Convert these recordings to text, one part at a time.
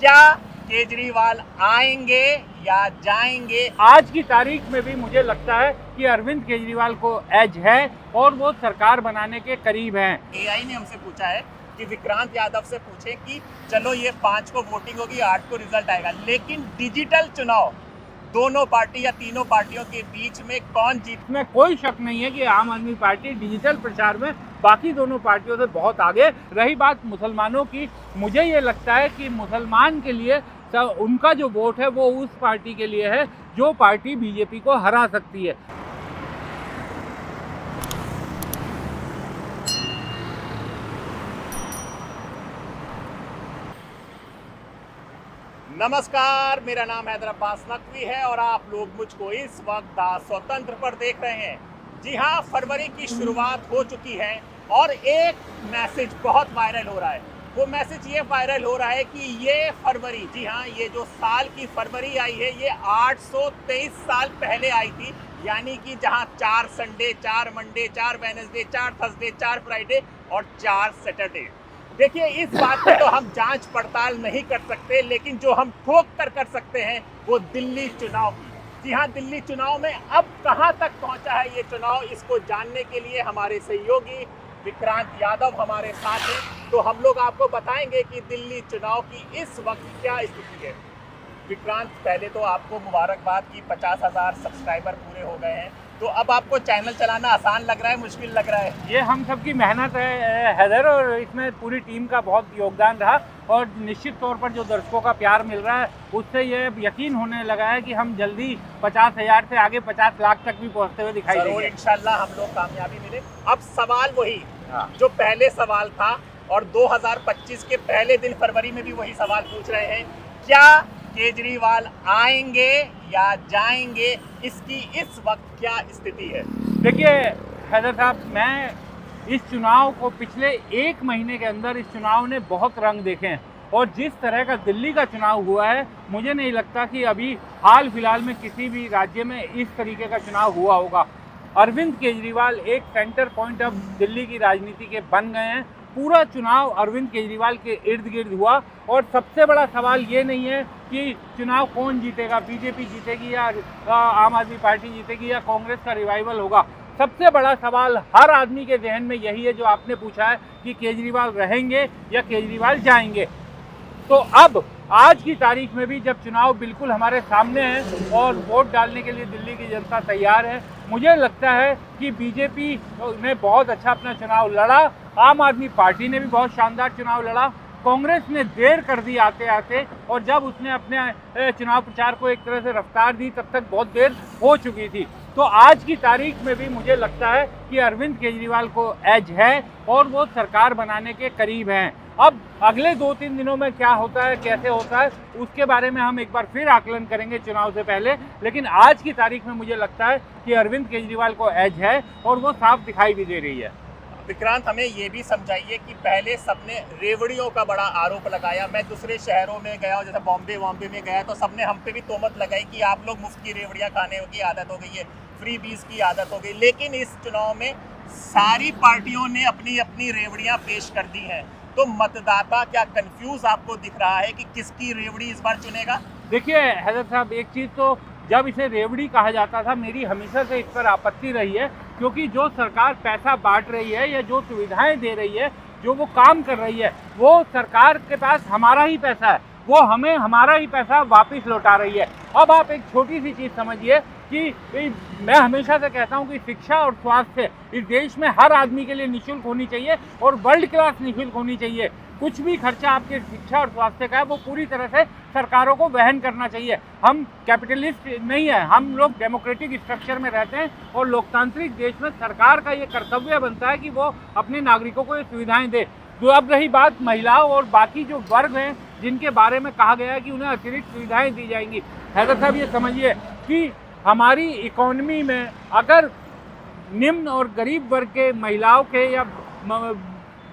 क्या केजरीवाल आएंगे या जाएंगे? आज की तारीख में भी मुझे लगता है कि अरविंद केजरीवाल को एज है और वो सरकार बनाने के करीब हैं। एआई ने हमसे पूछा है कि विक्रांत यादव से पूछे कि चलो ये 5 को वोटिंग होगी, 8 को रिजल्ट आएगा, लेकिन डिजिटल चुनाव दोनों पार्टी या तीनों पार्टियों के बीच में कौन जीत? में कोई शक नहीं है कि आम आदमी पार्टी डिजिटल प्रचार में बाकी दोनों पार्टियों से बहुत आगे। रही बात मुसलमानों की, मुझे ये लगता है कि मुसलमान के लिए उनका जो वोट है वो उस पार्टी के लिए है जो पार्टी बीजेपी को हरा सकती है। नमस्कार, मेरा नाम हैदर अब्बास नकवी है और आप लोग मुझको इस वक्त दा स्वतंत्र पर देख रहे हैं। जी हाँ, फरवरी की शुरुआत हो चुकी है और एक मैसेज बहुत वायरल हो रहा है। वो मैसेज ये वायरल हो रहा है कि ये फरवरी, जी हाँ, ये जो साल की फरवरी आई है ये 823 साल पहले आई थी। यानी कि जहाँ 4 Sunday, 4 Monday, 4 Wednesday, 4 Thursday, 4 Friday और 4 सैटरडे। देखिए, इस बात पे तो हम जांच पड़ताल नहीं कर सकते, लेकिन जो हम ठोक कर सकते हैं वो दिल्ली चुनाव की। जी हाँ, दिल्ली चुनाव में अब कहां तक पहुंचा है ये चुनाव, इसको जानने के लिए हमारे सहयोगी विक्रांत यादव हमारे साथ हैं। तो हम लोग आपको बताएंगे कि दिल्ली चुनाव की इस वक्त क्या स्थिति है। विक्रांत, पहले तो आपको मुबारकबाद की 50,000 सब्सक्राइबर पूरे हो गए हैं। तो अब आपको चैनल चलाना आसान लग रहा है, मुश्किल लग रहा है? ये हम सबकी मेहनत है हैदर, और इसमें पूरी टीम का बहुत योगदान रहा और निश्चित तौर पर जो दर्शकों का प्यार मिल रहा है उससे ये यकीन होने लगा है कि हम जल्दी 50,000 से आगे 50 लाख तक भी पहुंचते हुए दिखाई देंगे। इंशाल्लाह हम लोग कामयाबी मिले। अब सवाल वही जो पहले सवाल था और 2025 के पहले दिन फरवरी में भी वही सवाल पूछ रहे हैं, क्या केजरीवाल आएंगे या जाएंगे? इसकी इस वक्त क्या स्थिति है? देखिए हैदर साहब, मैं इस चुनाव को पिछले 1 महीने के अंदर इस चुनाव ने बहुत रंग देखे हैं और जिस तरह का दिल्ली का चुनाव हुआ है, मुझे नहीं लगता कि अभी हाल फिलहाल में किसी भी राज्य में इस तरीके का चुनाव हुआ होगा। अरविंद केजरीवाल एक सेंटर पॉइंट अब दिल्ली की राजनीति के बन गए हैं। पूरा चुनाव अरविंद केजरीवाल के इर्द गिर्द हुआ और सबसे बड़ा सवाल ये नहीं है कि चुनाव कौन जीतेगा, बीजेपी जीतेगी या आम आदमी पार्टी जीतेगी या कांग्रेस का रिवाइवल होगा। सबसे बड़ा सवाल हर आदमी के जहन में यही है जो आपने पूछा है कि केजरीवाल रहेंगे या केजरीवाल जाएंगे। तो अब आज की तारीख में भी जब चुनाव बिल्कुल हमारे सामने है और वोट डालने के लिए दिल्ली की जनता तैयार है, मुझे लगता है कि बीजेपी ने बहुत अच्छा अपना चुनाव लड़ा, आम आदमी पार्टी ने भी बहुत शानदार चुनाव लड़ा, कांग्रेस ने देर कर दी आते आते, और जब उसने अपने चुनाव प्रचार को एक तरह से रफ्तार दी तब तक बहुत देर हो चुकी थी। तो आज की तारीख में भी मुझे लगता है कि अरविंद केजरीवाल को एज है और वो सरकार बनाने के करीब हैं। अब अगले 2-3 दिनों में क्या होता है, कैसे होता है, उसके बारे में हम एक बार फिर आकलन करेंगे चुनाव से पहले, लेकिन आज की तारीख में मुझे लगता है कि अरविंद केजरीवाल को एज है और वो साफ दिखाई भी दे रही है। विक्रांत, हमें ये भी समझाइए कि पहले सबने रेवड़ियों का बड़ा आरोप लगाया। मैं दूसरे शहरों में गया, जैसे बॉम्बे में गया, तो सबने हम पे भी तोहमत लगाई कि आप लोग मुफ्त की रेवड़ियाँ खाने की आदत हो गई है, फ्री बीज की आदत हो गई। लेकिन इस चुनाव में सारी पार्टियों ने अपनी अपनी रेवड़ियाँ पेश कर दी हैं। तो मतदाता क्या कंफ्यूज आपको दिख रहा है कि किसकी रेवड़ी इस बार चुनेगा? देखिए हैदर साहब, एक चीज़ तो जब इसे रेवड़ी कहा जाता था, मेरी हमेशा से इस पर आपत्ति रही है, क्योंकि जो सरकार पैसा बांट रही है या जो सुविधाएं दे रही है, जो वो काम कर रही है, वो सरकार के पास हमारा ही पैसा है, वो हमें हमारा ही पैसा वापस लौटा रही है। अब आप एक छोटी सी चीज़ समझिए कि मैं हमेशा से कहता हूँ कि शिक्षा और स्वास्थ्य इस देश में हर आदमी के लिए निःशुल्क होनी चाहिए और वर्ल्ड क्लास निःशुल्क होनी चाहिए। कुछ भी खर्चा आपके शिक्षा और स्वास्थ्य का है वो पूरी तरह से सरकारों को वहन करना चाहिए। हम कैपिटलिस्ट नहीं है, हम लोग डेमोक्रेटिक स्ट्रक्चर में रहते हैं और लोकतांत्रिक देश में सरकार का ये कर्तव्य बनता है कि वो अपने नागरिकों को ये सुविधाएं दे। तो अब रही बात महिलाओं और बाकी जो वर्ग हैं जिनके बारे में कहा गया है कि उन्हें अतिरिक्त सुविधाएं दी जाएंगी, हैदर साहब ये समझिए कि हमारी इकोनॉमी में अगर निम्न और गरीब वर्ग के महिलाओं के या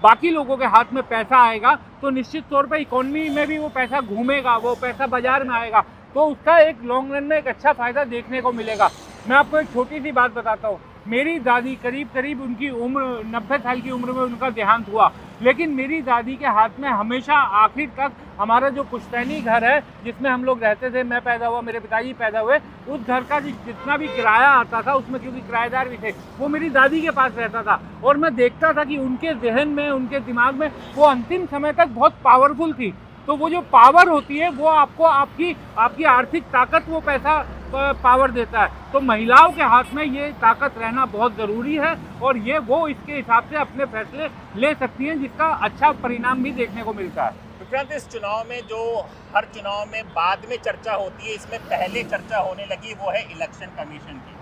बाकी लोगों के हाथ में पैसा आएगा तो निश्चित तौर पर इकोनॉमी में भी वो पैसा घूमेगा, वो पैसा बाजार में आएगा, तो उसका एक लॉन्ग रन में एक अच्छा फ़ायदा देखने को मिलेगा। मैं आपको एक छोटी सी बात बताता हूँ मेरी दादी करीब करीब उनकी उम्र 90 साल की उम्र में उनका देहांत हुआ, लेकिन मेरी दादी के हाथ में हमेशा आखिर तक हमारा जो पुश्तैनी घर है जिसमें हम लोग रहते थे, मैं पैदा हुआ, मेरे पिताजी पैदा हुए, उस घर का जितना भी किराया आता था उसमें, क्योंकि किराएदार भी थे, वो मेरी दादी के पास रहता था। और मैं देखता था कि उनके जहन में, उनके दिमाग में वो अंतिम समय तक बहुत पावरफुल थी। तो वो जो पावर होती है वो आपको आपकी आर्थिक ताकत, वो पैसा पावर देता है। तो महिलाओं के हाथ में ये ताकत रहना बहुत ज़रूरी है और ये वो इसके हिसाब से अपने फैसले ले सकती हैं, जिसका अच्छा परिणाम भी देखने को मिलता है। विक्रांत, इस चुनाव में जो हर चुनाव में बाद में चर्चा होती है, इसमें पहले चर्चा होने लगी, वो है इलेक्शन कमीशन की।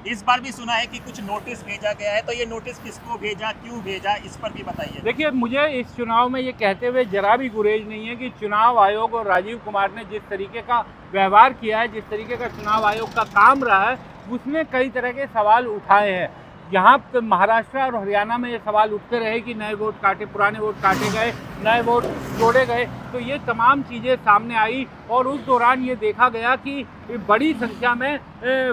इस बार भी सुना है कि कुछ नोटिस भेजा गया है, तो ये नोटिस किसको भेजा, क्यों भेजा, इस पर भी बताइए। देखिए, मुझे इस चुनाव में ये कहते हुए जरा भी गुरेज नहीं है कि चुनाव आयोग और राजीव कुमार ने जिस तरीके का व्यवहार किया है, जिस तरीके का चुनाव आयोग का काम रहा है, उसने कई तरह के सवाल उठाए हैं। यहाँ पे महाराष्ट्र और हरियाणा में ये सवाल उठते रहे कि नए वोट काटे, पुराने वोट काटे गए, नए वोट जोड़े गए, तो ये तमाम चीज़ें सामने आई और उस दौरान ये देखा गया कि बड़ी संख्या में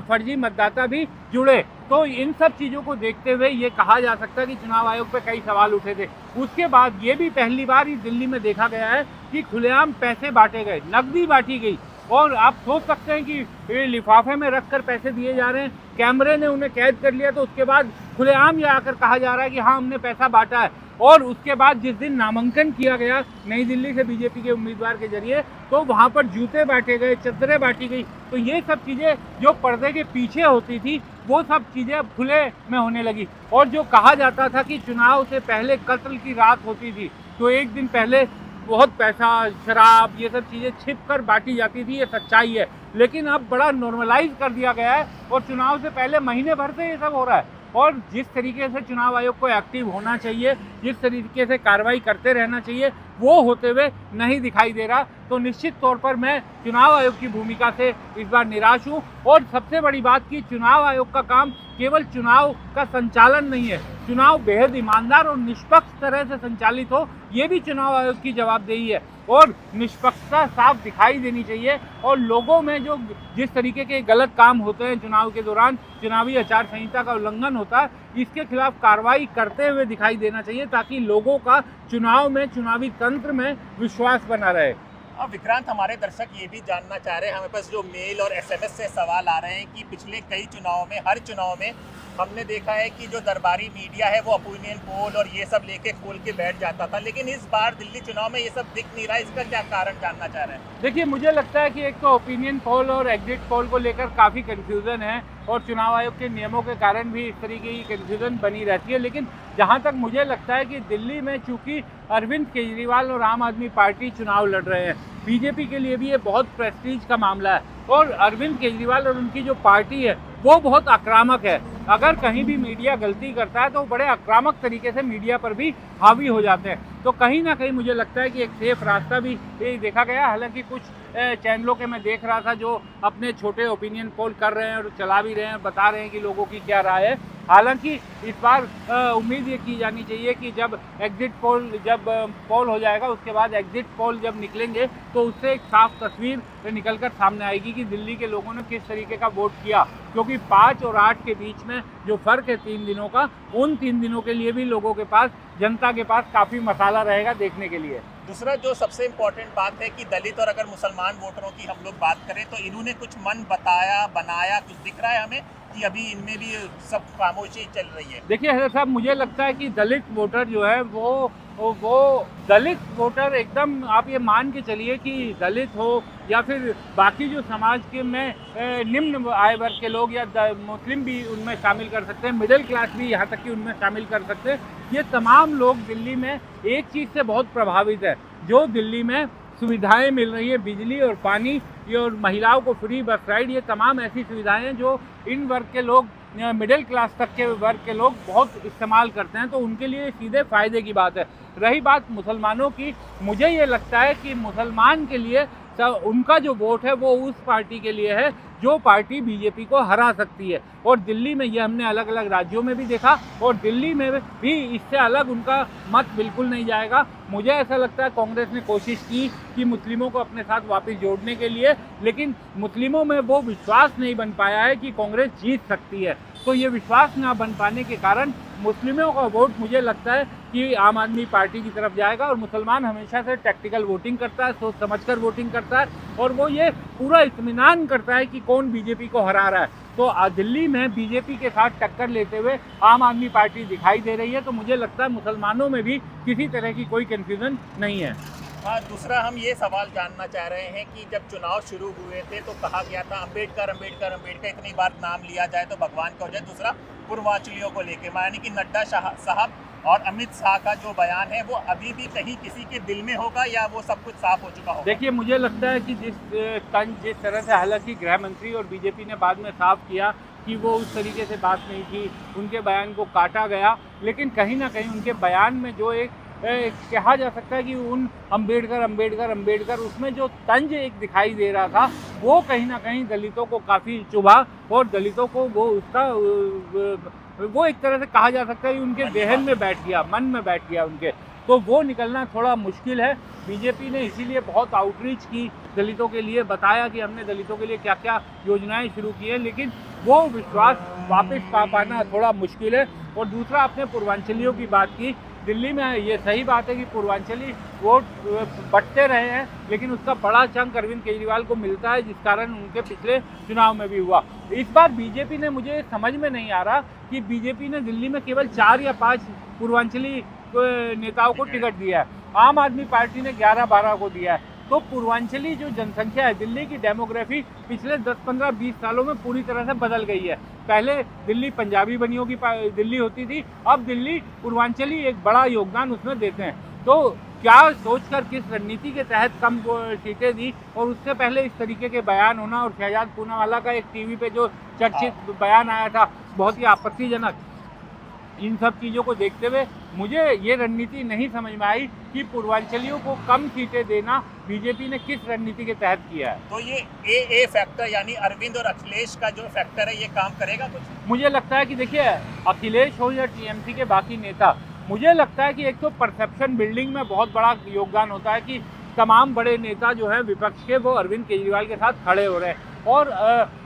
फर्जी मतदाता भी जुड़े। तो इन सब चीज़ों को देखते हुए ये कहा जा सकता है कि चुनाव आयोग पे कई सवाल उठे थे। उसके बाद ये भी पहली बार इस दिल्ली में देखा गया है कि खुलेआम पैसे बांटे गए, नकदी बांटी गई, और आप सोच सकते हैं कि लिफाफे में रखकर पैसे दिए जा रहे हैं, कैमरे ने उन्हें कैद कर लिया, तो उसके बाद खुलेआम ये आकर कहा जा रहा है कि हाँ, हमने पैसा बांटा है। और उसके बाद जिस दिन नामांकन किया गया नई दिल्ली से बीजेपी के उम्मीदवार के जरिए, तो वहाँ पर जूते बांटे गए, चद्दरें बांटी गई। तो ये सब चीज़ें जो पर्दे के पीछे होती थी, वो सब चीज़ें अब खुले में होने लगी। और जो कहा जाता था कि चुनाव से पहले कत्ल की रात होती थी, तो एक दिन पहले बहुत पैसा, शराब, ये सब चीज़ें छिप कर बांटी जाती थी, ये सच्चाई है। लेकिन अब बड़ा नॉर्मलाइज कर दिया गया है और चुनाव से पहले महीने भर से ये सब हो रहा है। और जिस तरीके से चुनाव आयोग को एक्टिव होना चाहिए, जिस तरीके से कार्रवाई करते रहना चाहिए, वो होते हुए नहीं दिखाई दे रहा। तो निश्चित तौर पर मैं चुनाव आयोग की भूमिका से इस बार निराश हूँ। और सबसे बड़ी बात कि चुनाव आयोग का काम केवल चुनाव का संचालन नहीं है, चुनाव बेहद ईमानदार और निष्पक्ष तरह से संचालित हो, ये भी चुनाव आयोग की जवाबदेही है। और निष्पक्षता साफ दिखाई देनी चाहिए और लोगों में जो जिस तरीके के गलत काम होते हैं चुनाव के दौरान, चुनावी आचार संहिता का उल्लंघन होता है, इसके खिलाफ कार्रवाई करते हुए दिखाई देना चाहिए, ताकि लोगों का चुनाव में, चुनावी तंत्र में विश्वास बना रहे। अब विक्रांत, हमारे दर्शक ये भी जानना चाह रहे हैं, हमें पास जो मेल और SMS से सवाल आ रहे हैं कि पिछले कई चुनाव में, हर चुनाव में हमने देखा है कि जो दरबारी मीडिया है वो ओपिनियन पोल और ये सब लेके खोल के बैठ जाता था, लेकिन इस बार दिल्ली चुनाव में ये सब दिख नहीं रहा। इसका क्या कारण जानना चाह रहे हैं? देखिए, मुझे लगता है कि एक तो ओपिनियन पोल और एग्जिट पोल को लेकर काफ़ी कन्फ्यूज़न है और चुनाव आयोग के नियमों के कारण भी इस तरीके की कन्फ्यूज़न बनी रहती है। लेकिन जहाँ तक मुझे लगता है कि दिल्ली में चूँकि अरविंद केजरीवाल और आम आदमी पार्टी चुनाव लड़ रहे हैं, बीजेपी के लिए भी ये बहुत प्रेस्टीज का मामला है और अरविंद केजरीवाल और उनकी जो पार्टी है वो बहुत आक्रामक है। अगर कहीं भी मीडिया गलती करता है तो बड़े आक्रामक तरीके से मीडिया पर भी हावी हो जाते हैं। तो कहीं ना कहीं मुझे लगता है कि एक सेफ रास्ता भी देखा गया। हालांकि कुछ चैनलों के मैं देख रहा था जो अपने छोटे ओपिनियन पोल कर रहे हैं और चला भी रहे हैं, बता रहे हैं कि लोगों की क्या राय है। हालांकि इस बार उम्मीद ये की जानी चाहिए कि जब एग्जिट पोल पोल हो जाएगा, उसके बाद एग्जिट पोल जब निकलेंगे तो उससे एक साफ तस्वीर निकलकर सामने आएगी कि दिल्ली के लोगों ने किस तरीके का वोट किया। क्योंकि 5 और 8 के बीच में जो फ़र्क है 3 दिनों का, उन 3 दिनों के लिए भी लोगों के पास, जनता के पास काफ़ी मसाला रहेगा देखने के लिए। दूसरा जो सबसे इम्पोर्टेंट बात है कि दलित और अगर मुसलमान वोटरों की हम लोग बात करें तो इन्होंने कुछ मन बनाया, कुछ दिख रहा है हमें कि अभी इनमें भी सब खामोशी चल रही है? देखिए हैदर साहब, मुझे लगता है कि दलित वोटर जो है वो दलित वोटर एकदम, आप ये मान के चलिए कि दलित हो या फिर बाकी जो समाज के में निम्न आय वर्ग के लोग या मुस्लिम भी उनमें शामिल कर सकते हैं, मिडिल क्लास भी यहाँ तक कि उनमें शामिल कर सकते हैं। ये तमाम लोग दिल्ली में एक चीज़ से बहुत प्रभावित है, जो दिल्ली में सुविधाएं मिल रही है, बिजली और पानी, ये और महिलाओं को फ्री बस राइड, ये तमाम ऐसी सुविधाएं हैं जो इन वर्ग के लोग, मिडिल क्लास तक के वर्ग के लोग बहुत इस्तेमाल करते हैं। तो उनके लिए सीधे फ़ायदे की बात है। रही बात मुसलमानों की, मुझे ये लगता है कि मुसलमान के लिए उनका जो वोट है वो उस पार्टी के लिए है जो पार्टी बीजेपी को हरा सकती है। और दिल्ली में ये हमने अलग अलग राज्यों में भी देखा और दिल्ली में भी इससे अलग उनका मत बिल्कुल नहीं जाएगा। मुझे ऐसा लगता है कांग्रेस ने कोशिश की कि मुस्लिमों को अपने साथ वापस जोड़ने के लिए, लेकिन मुस्लिमों में वो विश्वास नहीं बन पाया है कि कांग्रेस जीत सकती है। तो ये विश्वास ना बन पाने के कारण मुस्लिमों का वोट मुझे लगता है कि आम आदमी पार्टी की तरफ जाएगा। और मुसलमान हमेशा से टैक्टिकल वोटिंग करता है, सोच समझकर वोटिंग करता है, और वो ये पूरा इत्मीनान करता है कि कौन बीजेपी को हरा रहा है। तो दिल्ली में बीजेपी के साथ टक्कर लेते हुए आम आदमी पार्टी दिखाई दे रही है। तो मुझे लगता है मुसलमानों में भी किसी तरह की कोई कन्फ्यूज़न नहीं है। हाँ, दूसरा हम ये सवाल जानना चाह रहे हैं कि जब चुनाव शुरू हुए थे तो कहा गया था अम्बेडकर अम्बेडकर अम्बेडकर, इतनी बार नाम लिया जाए तो भगवान का हो जाए। दूसरा पूर्वांचलियों को लेके, यानी कि नड्डा साहब और अमित शाह का जो बयान है वो अभी भी कहीं किसी के दिल में होगा या वो सब कुछ साफ हो चुका होगा? देखिए, मुझे लगता है कि जिस तरह से, हालांकि गृह मंत्री और बीजेपी ने बाद में साफ किया कि वो उस तरीके से बात नहीं थी, उनके बयान को काटा गया, लेकिन कहीं ना कहीं उनके बयान में जो एक कहा जा सकता है कि उन अम्बेडकर अम्बेडकर अम्बेडकर उसमें जो तंज एक दिखाई दे रहा था, वो कहीं ना कहीं दलितों को काफ़ी चुभा और दलितों को वो एक तरह से कहा जा सकता है कि उनके जहन में बैठ गया, मन में बैठ गया उनके। तो वो निकलना थोड़ा मुश्किल है। बीजेपी ने इसीलिए बहुत आउटरीच की, दलितों के लिए बताया कि हमने दलितों के लिए क्या क्या योजनाएं शुरू की हैं, लेकिन वो विश्वास वापस पा पाना थोड़ा मुश्किल है। और दूसरा, आपने पूर्वांचलियों की बात की, दिल्ली में ये सही बात है कि पूर्वांचली वोट बंटते रहे हैं, लेकिन उसका बड़ा चंक अरविंद केजरीवाल को मिलता है, जिस कारण उनके पिछले चुनाव में भी हुआ। इस बार बीजेपी ने, मुझे समझ में नहीं आ रहा कि बीजेपी ने दिल्ली में केवल 4 या 5 पूर्वांचली नेताओं को टिकट दिया है, आम आदमी पार्टी ने 11-12 को दिया है। तो पूर्वांचली जो जनसंख्या है, दिल्ली की डेमोग्राफी पिछले 10-15-20 सालों में पूरी तरह से बदल गई है। पहले दिल्ली पंजाबी बनियों की दिल्ली होती थी, अब दिल्ली पूर्वांचली एक बड़ा योगदान उसमें देते हैं। तो क्या सोचकर, किस रणनीति के तहत कम सीटें दी, और उससे पहले इस तरीके के बयान होना, और शहजाद पूनावाला का एक टीवी पे जो चर्चित बयान आया था बहुत ही आपत्तिजनक, इन सब चीज़ों को देखते हुए मुझे ये रणनीति नहीं समझ में आई कि पूर्वांचलियों को कम सीटें देना बीजेपी ने किस रणनीति के तहत किया है। तो ये ए फैक्टर, यानी अरविंद और अखिलेश का जो फैक्टर है, ये काम करेगा कुछ? मुझे लगता है कि देखिए, अखिलेश हो या टीएमसी के बाकी नेता, मुझे लगता है कि एक तो परसेप्शन बिल्डिंग में बहुत बड़ा योगदान होता है कि तमाम बड़े नेता जो हैं विपक्ष के, वो अरविंद केजरीवाल के साथ खड़े हो रहे हैं। और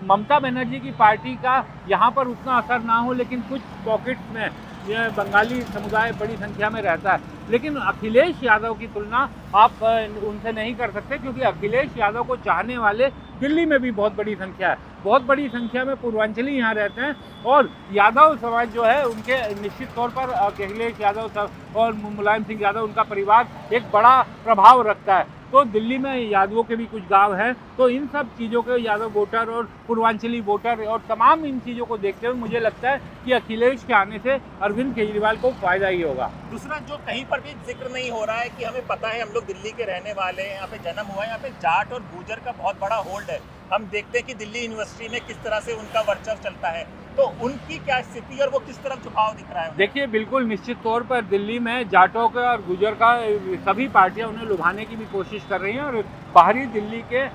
ममता बनर्जी की पार्टी का यहाँ पर उतना असर ना हो, लेकिन कुछ पॉकेट्स में ये बंगाली समुदाय बड़ी संख्या में रहता है। लेकिन अखिलेश यादव की तुलना आप उनसे नहीं कर सकते, क्योंकि अखिलेश यादव को चाहने वाले दिल्ली में भी बहुत बड़ी संख्या है, बहुत बड़ी संख्या में पूर्वांचली यहाँ रहते हैं। और यादव समाज जो है, उनके निश्चित तौर पर अखिलेश यादव और मुलायम सिंह यादव, उनका परिवार एक बड़ा प्रभाव रखता है। तो दिल्ली में यादवों के भी कुछ गांव हैं, तो इन सब चीज़ों के यादव वोटर और पूर्वांचली वोटर और तमाम इन चीज़ों को देखते हुए मुझे लगता है कि अखिलेश के आने से अरविंद केजरीवाल को फायदा ही होगा। दूसरा, जो कहीं पर भी जिक्र नहीं हो रहा है कि हमें पता है, हम लोग दिल्ली के रहने वाले हैं, यहाँ पे जन्म हुआ है, यहाँ पे जाट और गुर्जर का बहुत बड़ा होल्ड है। हम देखते हैं कि दिल्ली यूनिवर्सिटी में किस तरह से उनका वर्चस्व चलता है, तो उनकी क्या स्थिति और वो किस तरफ झुकाव दिख रहा है? देखिए, बिल्कुल निश्चित तौर पर दिल्ली में जाटों का और गुजर का सभी पार्टियां उन्हें लुभाने की भी कोशिश कर रही हैं, और बाहरी दिल्ली के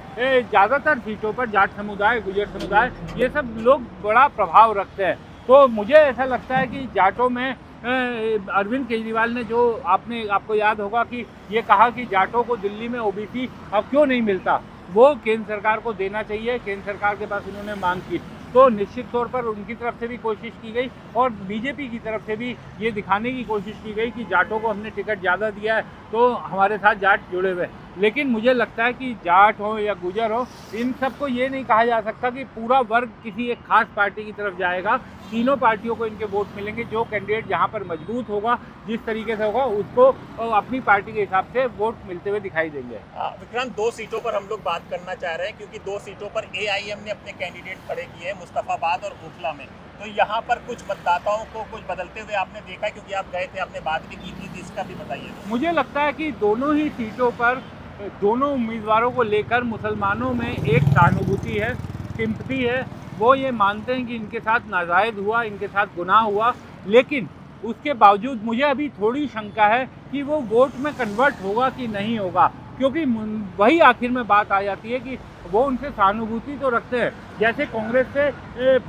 ज़्यादातर सीटों पर जाट समुदाय, गुजर समुदाय, ये सब लोग बड़ा प्रभाव रखते हैं। तो मुझे ऐसा लगता है कि जाटों में अरविंद केजरीवाल ने जो, आपको याद होगा कि ये कहा कि जाटों को दिल्ली में ओबीसी अब क्यों नहीं मिलता, वो केंद्र सरकार को देना चाहिए, केंद्र सरकार के पास उन्होंने मांग की। तो निश्चित तौर पर उनकी तरफ से भी कोशिश की गई, और बीजेपी की तरफ से भी ये दिखाने की कोशिश की गई कि जाटों को हमने टिकट ज़्यादा दिया है, तो हमारे साथ जाट जुड़े हुए। लेकिन मुझे लगता है कि जाट हो या गुजर हो, इन सबको ये नहीं कहा जा सकता कि पूरा वर्ग किसी एक खास पार्टी की तरफ जाएगा। तीनों पार्टियों को इनके वोट मिलेंगे। जो कैंडिडेट जहाँ पर मजबूत होगा, जिस तरीके से होगा, उसको अपनी पार्टी के हिसाब से वोट मिलते हुए दिखाई देंगे। विक्रांत, 2 सीटों पर हम लोग बात करना चाह रहे हैं, क्योंकि 2 सीटों पर AIM ने अपने कैंडिडेट खड़े किए हैं, मुस्तफाबाद और ओखला में। तो यहाँ पर कुछ मतदाताओं को कुछ बदलते हुए आपने देखा है, क्योंकि आप गए थे, आपने बात भी की थी, इसका भी बताइए। मुझे लगता है कि दोनों ही सीटों पर दोनों उम्मीदवारों को लेकर मुसलमानों में एक सहानुभूति है, सिंपैथी है। वो ये मानते हैं कि इनके साथ नाजायज़ हुआ, इनके साथ गुनाह हुआ, लेकिन उसके बावजूद मुझे अभी थोड़ी शंका है कि वो वोट में कन्वर्ट होगा कि नहीं होगा, क्योंकि वही आखिर में बात आ जाती है कि वो उनसे सहानुभूति तो रखते हैं, जैसे कांग्रेस से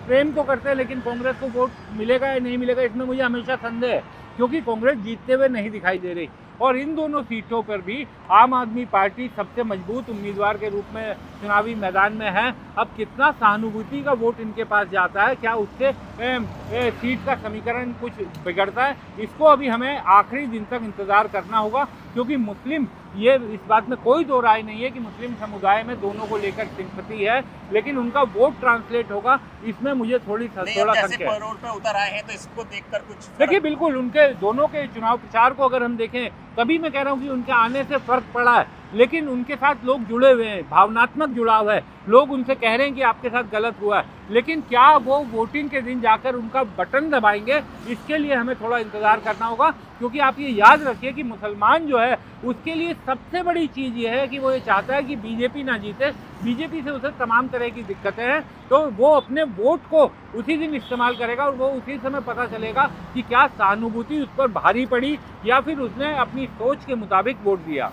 प्रेम तो करते हैं, लेकिन कांग्रेस को वोट मिलेगा या नहीं मिलेगा, इसमें मुझे हमेशा संदेह है, क्योंकि कांग्रेस जीतते हुए नहीं दिखाई दे रही। और इन दोनों सीटों पर भी आम आदमी पार्टी सबसे मजबूत उम्मीदवार के रूप में चुनावी मैदान में है। अब कितना सहानुभूति का वोट इनके पास जाता है, क्या उससे सीट का समीकरण कुछ बिगड़ता है, इसको अभी हमें आखिरी दिन तक इंतज़ार करना होगा। क्योंकि मुस्लिम, ये इस बात में कोई दो राय नहीं है कि मुस्लिम समुदाय में दोनों को लेकर सिंपैथी है, लेकिन उनका वोट ट्रांसलेट होगा, इसमें मुझे थोड़ा संशय है। रोड पे उतर आए हैं तो इसको देखकर कुछ देखिए, बिल्कुल उनके दोनों के चुनाव प्रचार को अगर हम देखें, तभी मैं कह रहा हूँ कि उनके आने से फर्क पड़ा है, लेकिन उनके साथ लोग जुड़े हुए हैं, भावनात्मक जुड़ाव है, लोग उनसे कह रहे हैं कि आपके साथ गलत हुआ है, लेकिन क्या वो वोटिंग के दिन जाकर उनका बटन दबाएंगे, इसके लिए हमें थोड़ा इंतज़ार करना होगा। क्योंकि आप ये याद रखिए कि मुसलमान जो है उसके लिए सबसे बड़ी चीज़ ये है कि वो ये चाहता है कि बीजेपी ना जीते, बीजेपी से उसे तमाम तरह की दिक्कतें हैं, तो वो अपने वोट को उसी दिन इस्तेमाल करेगा और वो उसी समय पता चलेगा कि क्या सहानुभूति उस पर भारी पड़ी या फिर उसने अपनी सोच के मुताबिक वोट दिया।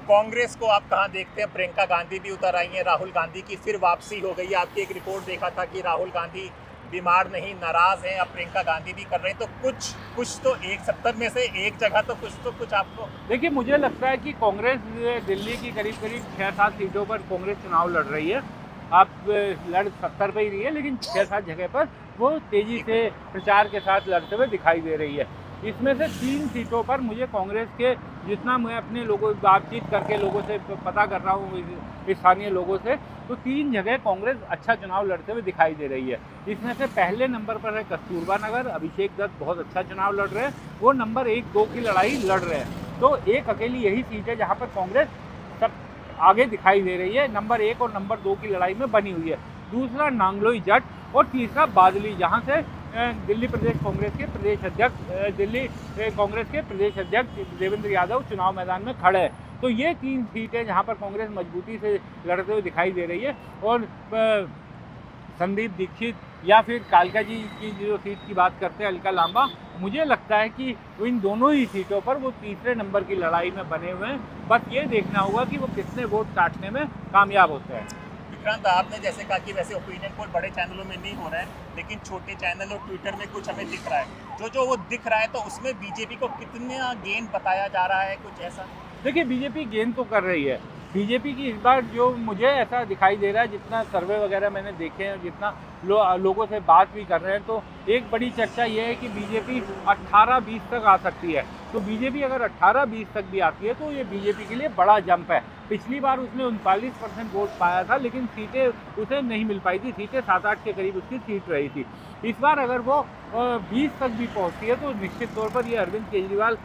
कांग्रेस को आप कहाँ देखते हैं? प्रियंका गांधी भी उतर आई हैं, राहुल गांधी की फिर वापसी हो गई है। आपकी एक रिपोर्ट देखा था कि राहुल गांधी बीमार नहीं, नाराज हैं, अब प्रियंका गांधी भी कर रहे हैं, तो कुछ तो 170 में से एक जगह तो कुछ आपको। देखिए, मुझे लगता है कि कांग्रेस दिल्ली की करीब 6-7 सीटों पर कांग्रेस चुनाव लड़ रही है। आप लड़ 70 पे ही रही है, लेकिन 6-7 जगह पर वो तेज़ी से प्रचार के साथ लड़ते हुए दिखाई दे रही है। इसमें से 3 सीटों पर मुझे कांग्रेस के, जितना मैं अपने लोगों बातचीत करके लोगों से पता कर रहा हूँ, स्थानीय लोगों से, तो 3 जगह कांग्रेस अच्छा चुनाव लड़ते हुए दिखाई दे रही है। इसमें से पहले नंबर पर है कस्तूरबा नगर, अभिषेक दत्त बहुत अच्छा चुनाव लड़ रहे हैं, वो नंबर 1-2 की लड़ाई लड़ रहे हैं। तो एक अकेली यही सीट है जहाँ पर कांग्रेस सब आगे दिखाई दे रही है, नंबर 1 और नंबर 2 की लड़ाई में बनी हुई है। दूसरा नांगलोई जट और तीसरा बादली, जहाँ से दिल्ली प्रदेश कांग्रेस के प्रदेश अध्यक्ष देवेंद्र यादव चुनाव मैदान में खड़े हैं। तो ये 3 सीटें जहाँ पर कांग्रेस मजबूती से लड़ते हुए दिखाई दे रही है। और संदीप दीक्षित या फिर कालका जी की जो सीट की बात करते हैं, अलका लांबा, मुझे लगता है कि इन दोनों ही सीटों पर वो तीसरे नंबर की लड़ाई में बने हुए हैं। बस ये देखना होगा कि वो कितने वोट काटने में कामयाब होते हैं। विक्रांत, आपने जैसे कहा कि वैसे ओपिनियन पोल बड़े चैनलों में नहीं हो रहा है, लेकिन छोटे चैनल और ट्विटर में कुछ हमें दिख रहा है। जो वो दिख रहा है, तो उसमें बीजेपी को कितना गेन बताया जा रहा है, कुछ ऐसा? देखिए, बीजेपी गेन तो कर रही है। बीजेपी की इस बार जो मुझे ऐसा दिखाई दे रहा है, जितना सर्वे वगैरह मैंने देखे हैं, जितना लोगों से बात भी कर रहे हैं, तो एक बड़ी चर्चा ये है कि बीजेपी 18-20 तक आ सकती है। तो बीजेपी अगर 18-20 तक भी आती है तो ये बीजेपी के लिए बड़ा जंप है। पिछली बार उसने 39% वोट पाया था, लेकिन सीटें उसे नहीं मिल पाई थी, सीटें 7-8 के करीब उसकी सीट रही थी। इस बार अगर वो 20 तक भी पहुंचती है तो निश्चित तौर पर ये अरविंद केजरीवाल,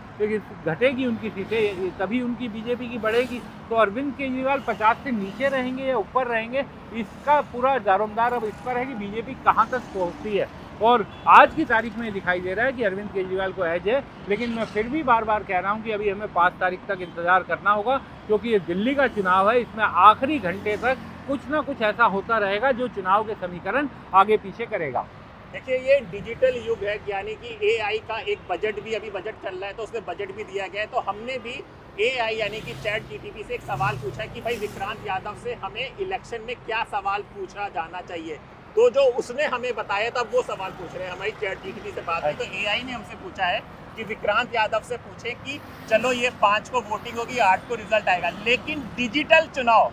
घटेगी उनकी सीटें तभी उनकी बीजेपी की बढ़ेगी। तो अरविंद केजरीवाल 50 से नीचे रहेंगे या ऊपर रहेंगे, इसका पूरा दारोमदार अब इस पर है कि बीजेपी कहाँ तक पहुँचती है। और आज की तारीख में दिखाई दे रहा है कि अरविंद केजरीवाल को एज है, लेकिन मैं फिर भी बार बार कह रहा हूं कि अभी हमें 5 तारीख तक इंतजार करना होगा, क्योंकि ये दिल्ली का चुनाव है। इसमें आखिरी घंटे तक कुछ ना कुछ ऐसा होता रहेगा जो चुनाव के समीकरण आगे पीछे करेगा। देखिए, ये डिजिटल युग है, यानी कि AI का एक बजट भी, अभी बजट चल रहा है तो उसमें बजट भी दिया गया है। तो हमने भी AI यानी कि ChatGPT से एक सवाल पूछा है कि भाई विक्रांत यादव से हमें इलेक्शन में क्या सवाल पूछा जाना चाहिए। तो जो उसने हमें बताया तब वो सवाल पूछ रहे हैं। हमारी ChatGPT से बात हुई तो AI ने हमसे पूछा है कि विक्रांत यादव से पूछें कि चलो ये 5 को वोटिंग होगी, 8 को रिजल्ट आएगा, लेकिन डिजिटल चुनाव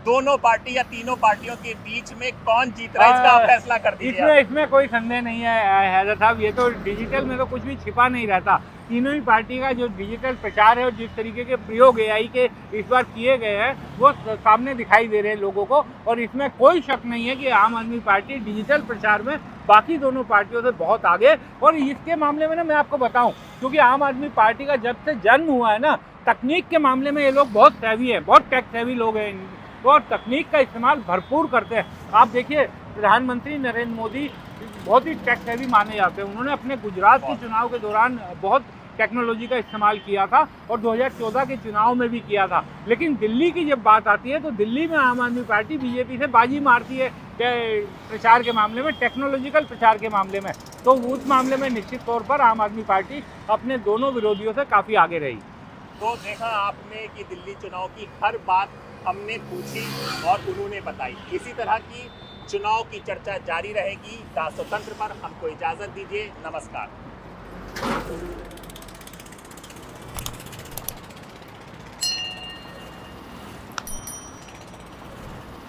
दोनों पार्टी या तीनों पार्टियों के बीच में कौन जीत रहा है, इसका आप फैसला कर दीजिए। इसमें कोई संदेह नहीं है हैदर साहब, ये तो डिजिटल में तो कुछ भी छिपा नहीं रहता। तीनों ही पार्टी का जो डिजिटल प्रचार है और जिस तरीके के प्रयोग AI के इस बार किए गए हैं, वो सामने दिखाई दे रहे हैं लोगों को। और इसमें कोई शक नहीं है कि आम आदमी पार्टी डिजिटल प्रचार में बाकी दोनों पार्टियों से बहुत आगे। और इसके मामले में ना मैं आपको बताऊं, क्योंकि आम आदमी पार्टी का जब से जन्म हुआ है ना, तकनीक के मामले में ये लोग बहुत सेवी हैं, बहुत टेक सेवी लोग हैं और तकनीक का इस्तेमाल भरपूर करते हैं। आप देखिए, प्रधानमंत्री नरेंद्र मोदी बहुत ही टेक सेवी माने जाते हैं। उन्होंने अपने गुजरात के चुनाव के दौरान बहुत टेक्नोलॉजी का इस्तेमाल किया था और 2014 के चुनाव में भी किया था। लेकिन दिल्ली की जब बात आती है तो दिल्ली में आम आदमी पार्टी बीजेपी से बाजी मारती है प्रचार के मामले में, टेक्नोलॉजिकल प्रचार के मामले में। तो उस मामले में निश्चित तौर पर आम आदमी पार्टी अपने दोनों विरोधियों से काफ़ी आगे रही। तो देखा आपने कि दिल्ली चुनाव की हर बात हमने पूछी और उन्होंने बताई। इसी तरह की चुनाव की चर्चा जारी रहेगी। द स्वतंत्र पर हमको इजाज़त दीजिए। नमस्कार।